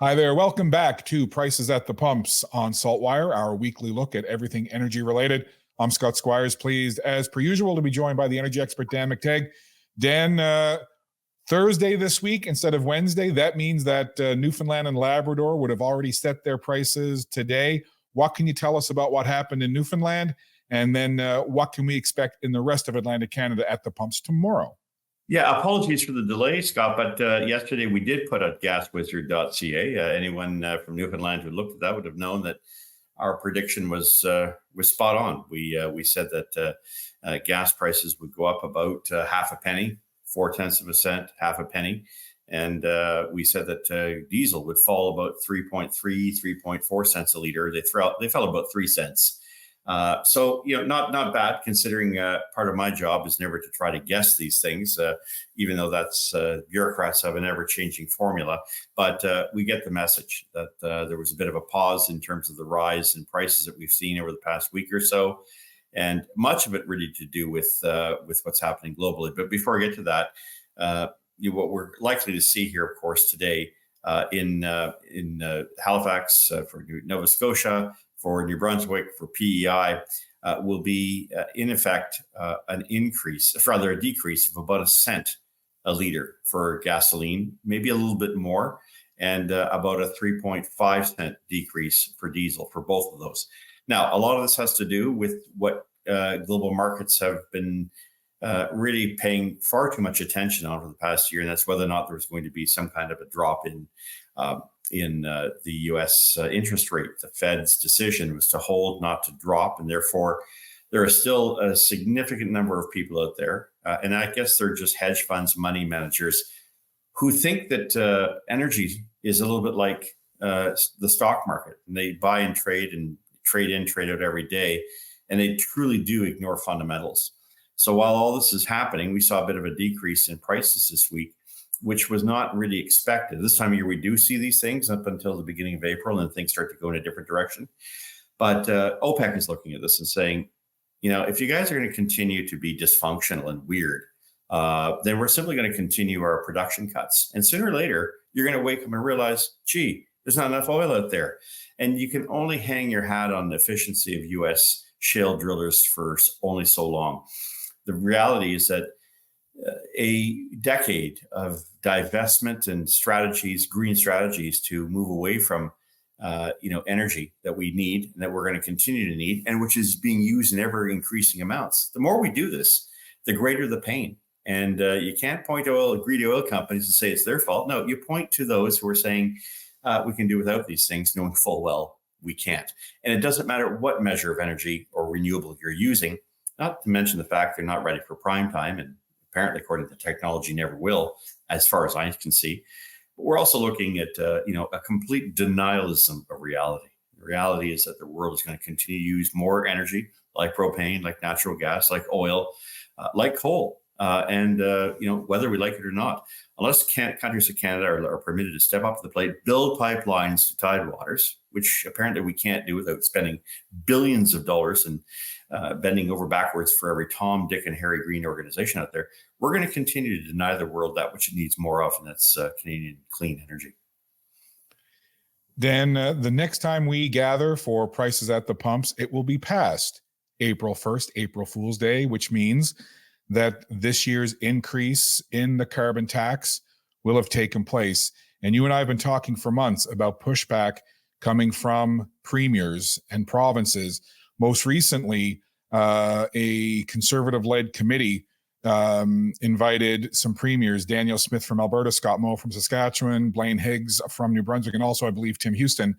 Hi there. Welcome back to Prices at the Pumps on SaltWire, our weekly look at everything energy related. I'm Scott Squires, pleased as per usual to be joined by the energy expert Dan McTagg. Dan, Thursday this week instead of Wednesday. That means that Newfoundland and Labrador would have already set their prices today. What can you tell us about what happened in Newfoundland? And then what can we expect in the rest of Atlantic Canada at the pumps tomorrow? Yeah, apologies for the delay, Scott, but yesterday we did put out gaswizard.ca. Anyone from Newfoundland who looked at that would have known that our prediction was spot on. We said that gas prices would go up about half a penny, 0.4 cents, half a penny. And we said that diesel would fall about 3.4 cents a liter. They fell about 3 cents. So, not bad considering part of my job is never to try to guess these things, even though that's bureaucrats have an ever-changing formula. But we get the message that there was a bit of a pause in terms of the rise in prices that we've seen over the past week or so. And much of it really to do with what's happening globally. But before I get to that, what we're likely to see here, of course, today in Halifax for Nova Scotia, for New Brunswick, for PEI, will be, in effect, a decrease of about 1 cent a liter for gasoline, maybe a little bit more, and about a 3.5 cent decrease for diesel for both of those. Now, a lot of this has to do with what global markets have been really paying far too much attention on for the past year, and that's whether or not there's going to be some kind of a drop in the U.S. interest rate. The Fed's decision was to hold, not to drop, and therefore there are still a significant number of people out there, and I guess they're just hedge funds, money managers, who think that energy is a little bit like the stock market, and they buy and trade in, trade out every day, and they truly do ignore fundamentals. So while all this is happening, we saw a bit of a decrease in prices this week, which was not really expected. This time of year, we do see these things up until the beginning of April, and things start to go in a different direction. But OPEC is looking at this and saying, if you guys are going to continue to be dysfunctional and weird, then we're simply going to continue our production cuts. And sooner or later, you're going to wake up and realize, gee, there's not enough oil out there. And you can only hang your hat on the efficiency of U.S. shale drillers for only so long. The reality is that a decade of divestment and strategies, green strategies to move away from, energy that we need and that we're going to continue to need, and which is being used in ever increasing amounts. The more we do this, the greater the pain. And you can't point to greedy oil companies and say it's their fault. No, you point to those who are saying we can do without these things, knowing full well we can't. And it doesn't matter what measure of energy or renewable you're using, not to mention the fact they're not ready for prime time, and apparently, according to technology, never will, as far as I can see. But we're also looking at, a complete denialism of reality. The reality is that the world is going to continue to use more energy, like propane, like natural gas, like oil, like coal, and whether we like it or not. Unless countries of Canada are permitted to step up to the plate, build pipelines to tidewaters, which apparently we can't do without spending billions of dollars and bending over backwards for every Tom, Dick, and Harry Green organization out there, we're going to continue to deny the world that which it needs more of, and that's Canadian clean energy. Then the next time we gather for Prices at the Pumps, it will be past April 1st, April Fool's Day, which means that this year's increase in the carbon tax will have taken place. And you and I have been talking for months about pushback coming from premiers and provinces. Most recently, a conservative-led committee invited some premiers, Daniel Smith from Alberta, Scott Moe from Saskatchewan, Blaine Higgs from New Brunswick, and also, I believe, Tim Houston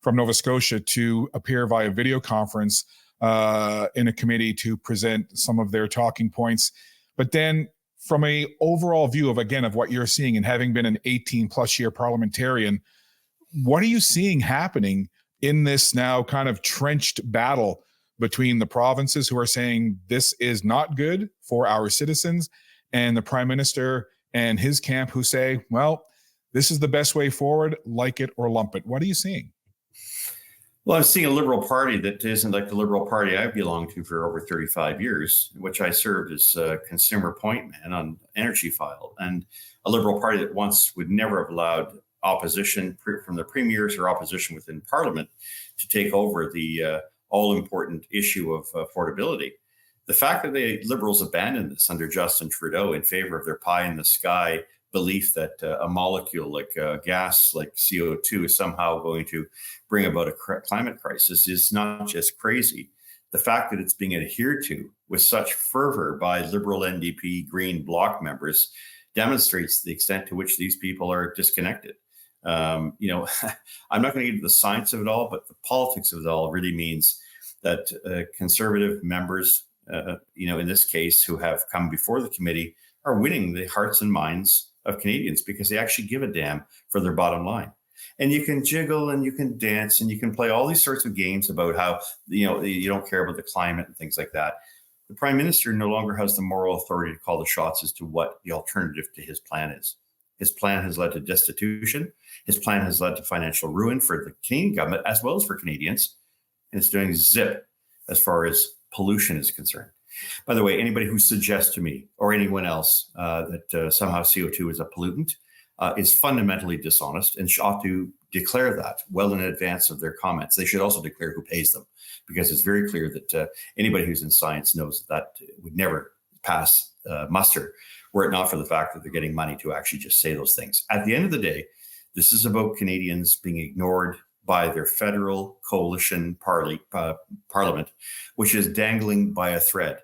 from Nova Scotia to appear via video conference in a committee to present some of their talking points. But then from a overall view of what you're seeing, and having been an 18-plus year parliamentarian, what are you seeing happening in this now kind of trenched battle between the provinces who are saying this is not good for our citizens, and the Prime Minister and his camp who say, well, this is the best way forward, like it or lump it? What are you seeing? Well, I'm seeing a Liberal Party that isn't like the Liberal Party I belonged to for over 35 years, in which I served as a consumer point man on Energy File, and a Liberal Party that once would never have allowed opposition from the premiers or opposition within Parliament to take over the all-important issue of affordability. The fact that the Liberals abandoned this under Justin Trudeau in favor of their pie-in-the-sky belief that a molecule like gas, like CO2, is somehow going to bring about a climate crisis is not just crazy. The fact that it's being adhered to with such fervor by Liberal NDP Green Bloc members demonstrates the extent to which these people are disconnected. I'm not going to get into the science of it all, but the politics of it all really means that conservative members, in this case, who have come before the committee, are winning the hearts and minds of Canadians because they actually give a damn for their bottom line. And you can jiggle and you can dance and you can play all these sorts of games about how, you don't care about the climate and things like that. The Prime Minister no longer has the moral authority to call the shots as to what the alternative to his plan is. His plan has led to destitution. His plan has led to financial ruin for the Canadian government as well as for Canadians. And it's doing zip as far as pollution is concerned. By the way, anybody who suggests to me or anyone else that somehow CO2 is a pollutant is fundamentally dishonest and ought to declare that well in advance of their comments. They should also declare who pays them, because it's very clear that anybody who's in science knows that would never pass muster were it not for the fact that they're getting money to actually just say those things. At the end of the day, this is about Canadians being ignored by their federal coalition parliament, which is dangling by a thread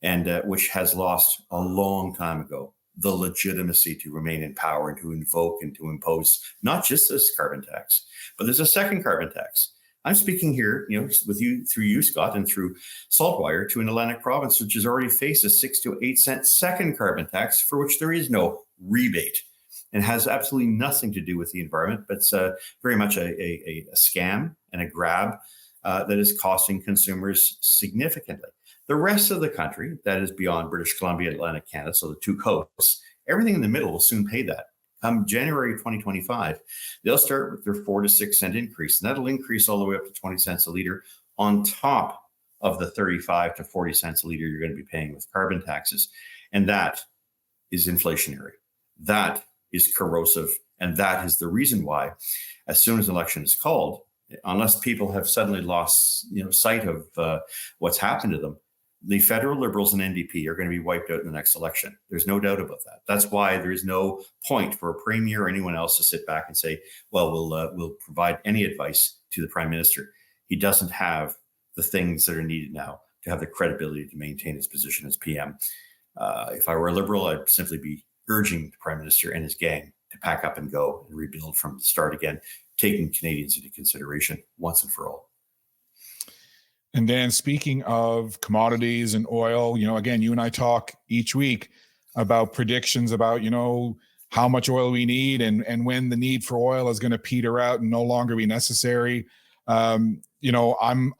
and which has lost a long time ago the legitimacy to remain in power and to invoke and to impose not just this carbon tax, but there's a second carbon tax. I'm speaking here, with you, through you, Scott, and through SaltWire, to an Atlantic province which has already faced a 6 to 8 cent second carbon tax for which there is no rebate and has absolutely nothing to do with the environment, but it's very much a scam and a grab that is costing consumers significantly. The rest of the country, that is beyond British Columbia, Atlantic Canada, so the two coasts, everything in the middle will soon pay that. Come January 2025, they'll start with their 4 to 6 cent increase, and that'll increase all the way up to 20 cents a liter on top of the 35 to 40 cents a liter you're going to be paying with carbon taxes. And that is inflationary. That is corrosive. And that is the reason why, as soon as an election is called, unless people have suddenly lost sight of what's happened to them, the federal Liberals and NDP are going to be wiped out in the next election. There's no doubt about that. That's why there is no point for a premier or anyone else to sit back and say, well, we'll provide any advice to the Prime Minister. He doesn't have the things that are needed now to have the credibility to maintain his position as PM. If I were a Liberal, I'd simply be urging the Prime Minister and his gang to pack up and go and rebuild from the start again, taking Canadians into consideration once and for all. And Dan, speaking of commodities and oil, again, you and I talk each week about predictions about, how much oil we need and when the need for oil is going to peter out and no longer be necessary. I'm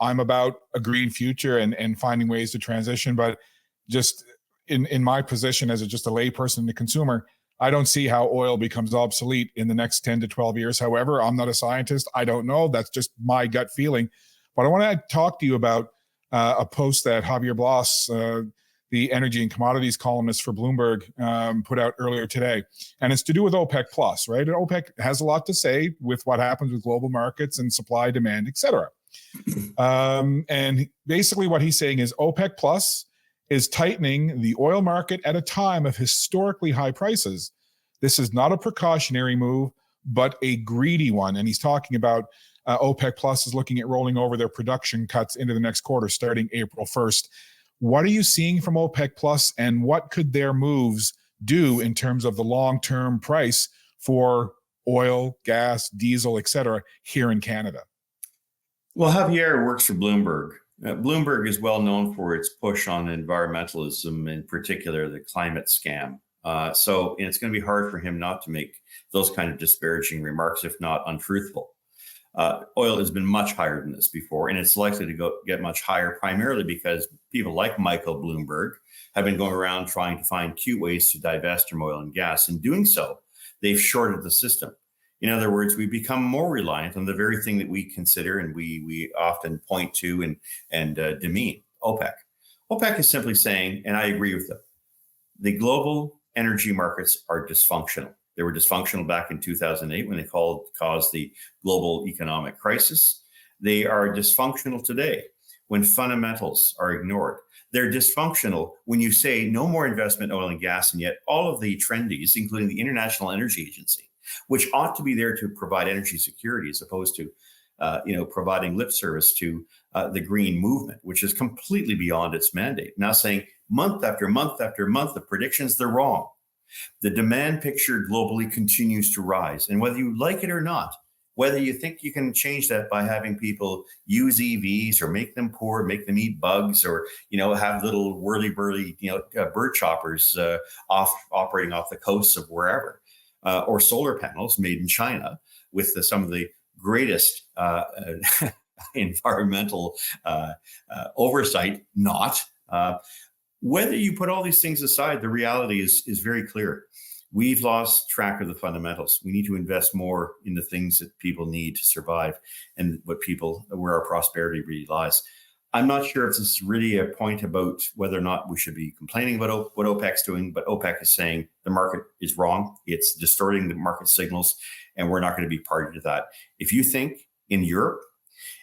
about a green future and finding ways to transition, but just in my position as just a layperson and a consumer, I don't see how oil becomes obsolete in the next 10 to 12 years. However, I'm not a scientist. I don't know. That's just my gut feeling. But I want to talk to you about a post that Javier Blas, the energy and commodities columnist for Bloomberg, put out earlier today. And it's to do with OPEC Plus, right? And OPEC has a lot to say with what happens with global markets and supply, demand, et cetera. And basically what he's saying is OPEC Plus is tightening the oil market at a time of historically high prices. This is not a precautionary move, but a greedy one. And he's talking about OPEC Plus is looking at rolling over their production cuts into the next quarter starting April 1st. What are you seeing from OPEC Plus, and what could their moves do in terms of the long-term price for oil, gas, diesel, et cetera, here in Canada? Well, Javier works for Bloomberg. Bloomberg is well known for its push on environmentalism, in particular the climate scam. So it's going to be hard for him not to make those kind of disparaging remarks, if not untruthful. Oil has been much higher than this before, and it's likely to get much higher, primarily because people like Michael Bloomberg have been going around trying to find cute ways to divest from oil and gas. In doing so, they've shorted the system. In other words, we become more reliant on the very thing that we consider and we often point to and demean, OPEC. OPEC is simply saying, and I agree with them, the global energy markets are dysfunctional. They were dysfunctional back in 2008 when they caused the global economic crisis. They are dysfunctional today when fundamentals are ignored. They're dysfunctional when you say no more investment in oil and gas, and yet all of the trendies, including the International Energy Agency, which ought to be there to provide energy security as opposed to providing lip service to the green movement, which is completely beyond its mandate. Now saying month after month after month, the predictions, they're wrong. The demand picture globally continues to rise. And whether you like it or not, whether you think you can change that by having people use EVs or make them poor, make them eat bugs, or have little whirly-burly bird choppers operating off the coasts of wherever, or solar panels made in China with some of the greatest environmental oversight, not. Whether you put all these things aside, the reality is very clear. We've lost track of the fundamentals. We need to invest more in the things that people need to survive and where our prosperity really lies. I'm not sure if this is really a point about whether or not we should be complaining about what OPEC's doing, but OPEC is saying the market is wrong. It's distorting the market signals, and we're not going to be party to that. If you think in Europe,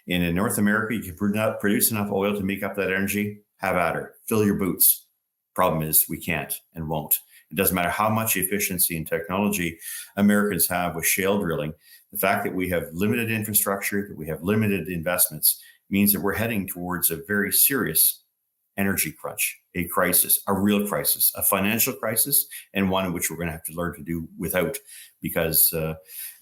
in North America, you can produce enough oil to make up that energy, have at her. Fill your boots. Problem is, we can't and won't. It doesn't matter how much efficiency and technology Americans have with shale drilling. The fact that we have limited infrastructure, that we have limited investments, means that we're heading towards a very serious energy crunch, a crisis, a real crisis, a financial crisis, and one in which we're going to have to learn to do without, because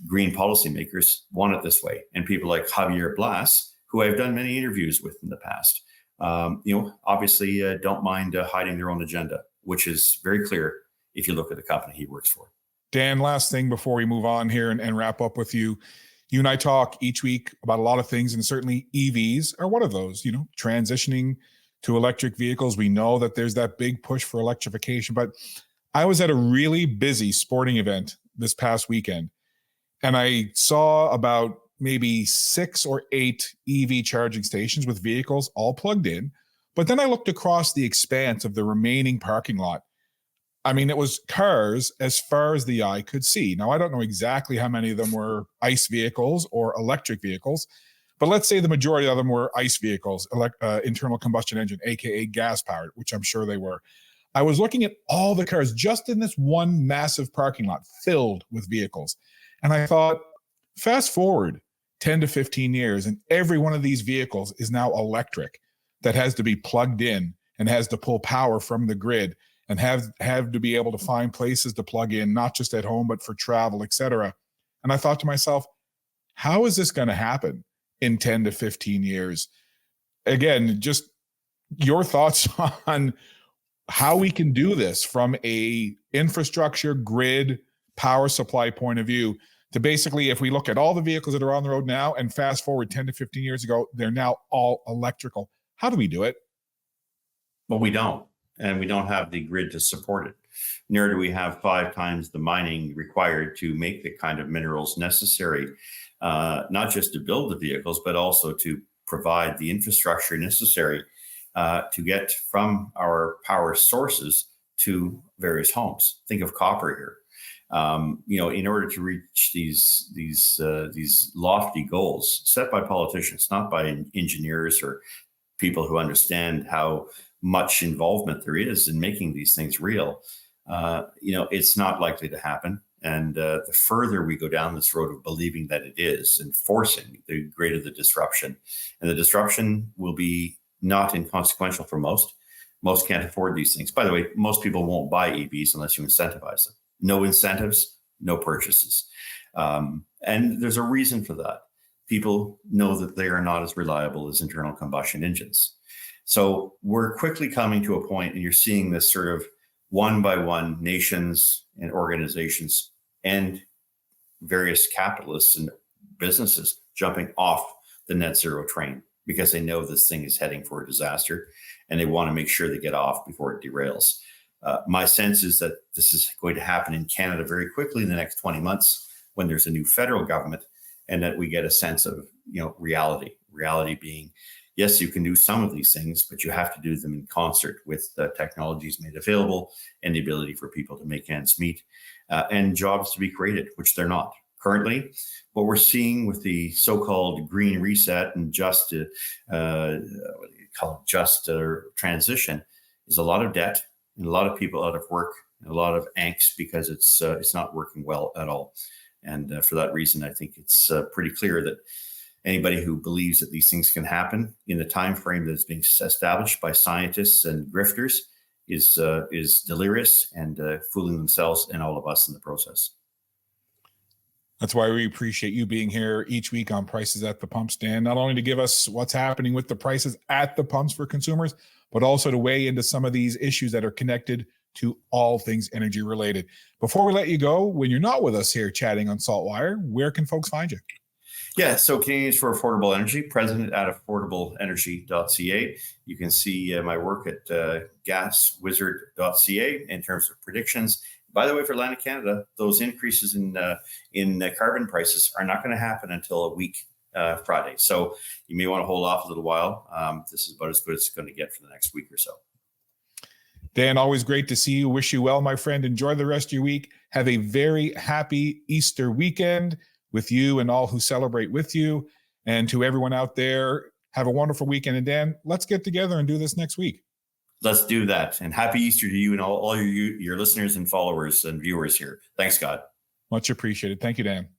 green policymakers want it this way. And people like Javier Blas, who I've done many interviews with in the past, obviously don't mind hiding their own agenda, which is very clear if you look at the company he works for. Dan, last thing before we move on here and wrap up with you. You and I talk each week about a lot of things, and certainly EVs are one of those, transitioning to electric vehicles. We know that there's that big push for electrification, but I was at a really busy sporting event this past weekend, and I saw about maybe 6 or 8 EV charging stations with vehicles all plugged in. But then I looked across the expanse of the remaining parking lot. I mean, it was cars as far as the eye could see. Now, I don't know exactly how many of them were ICE vehicles or electric vehicles, but let's say the majority of them were ICE vehicles, internal combustion engine, aka gas powered, which I'm sure they were. I was looking at all the cars just in this one massive parking lot filled with vehicles. And I thought, fast forward 10 to 15 years, and every one of these vehicles is now electric, that has to be plugged in and has to pull power from the grid and have to be able to find places to plug in, not just at home, but for travel, et cetera. And I thought to myself, how is this going to happen in 10 to 15 years? Again, just your thoughts on how we can do this from a infrastructure, grid, power supply point of view, to basically, if we look at all the vehicles that are on the road now and fast forward 10 to 15 years ago, they're now all electrical. How do we do it? Well, we don't. And we don't have the grid to support it. Nor do we have 5 times the mining required to make the kind of minerals necessary, not just to build the vehicles, but also to provide the infrastructure necessary to get from our power sources to various homes. Think of copper here. In order to reach these lofty goals set by politicians, not by engineers or people who understand how much involvement there is in making these things real, it's not likely to happen. And the further we go down this road of believing that it is and forcing, the greater the disruption. And the disruption will be not inconsequential for most. Most can't afford these things. By the way, most people won't buy EVs unless you incentivize them. No incentives, no purchases. And there's a reason for that. People know that they are not as reliable as internal combustion engines. So we're quickly coming to a point, and you're seeing this sort of one by one nations and organizations and various capitalists and businesses jumping off the net zero train because they know this thing is heading for a disaster and they want to make sure they get off before it derails. My sense is that this is going to happen in Canada very quickly in the next 20 months when there's a new federal government, and that we get a sense of reality being yes, you can do some of these things, but you have to do them in concert with the technologies made available and the ability for people to make ends meet and jobs to be created, which they're not. Currently, what we're seeing with the so-called green reset and just transition is a lot of debt and a lot of people out of work and a lot of angst because it's not working well at all. And for that reason, I think it's pretty clear that anybody who believes that these things can happen in the time frame that's being established by scientists and grifters is delirious and fooling themselves and all of us in the process. That's why we appreciate you being here each week on Prices at the Pump, Dan, not only to give us what's happening with the prices at the pumps for consumers, but also to weigh into some of these issues that are connected to all things energy related. Before we let you go, when you're not with us here chatting on SaltWire, where can folks find you? Yeah, so Canadians for Affordable Energy, president at affordableenergy.ca. You can see my work at gaswizard.ca in terms of predictions. By the way, for Atlantic Canada, those increases in carbon prices are not going to happen until a week Friday. So you may want to hold off a little while. This is about as good as it's going to get for the next week or so. Dan, always great to see you. Wish you well, my friend. Enjoy the rest of your week. Have a very happy Easter weekend with you and all who celebrate with you. And to everyone out there, have a wonderful weekend. And Dan, let's get together and do this next week. Let's do that. And happy Easter to you and all your listeners and followers and viewers here. Thanks, Scott. Much appreciated. Thank you, Dan.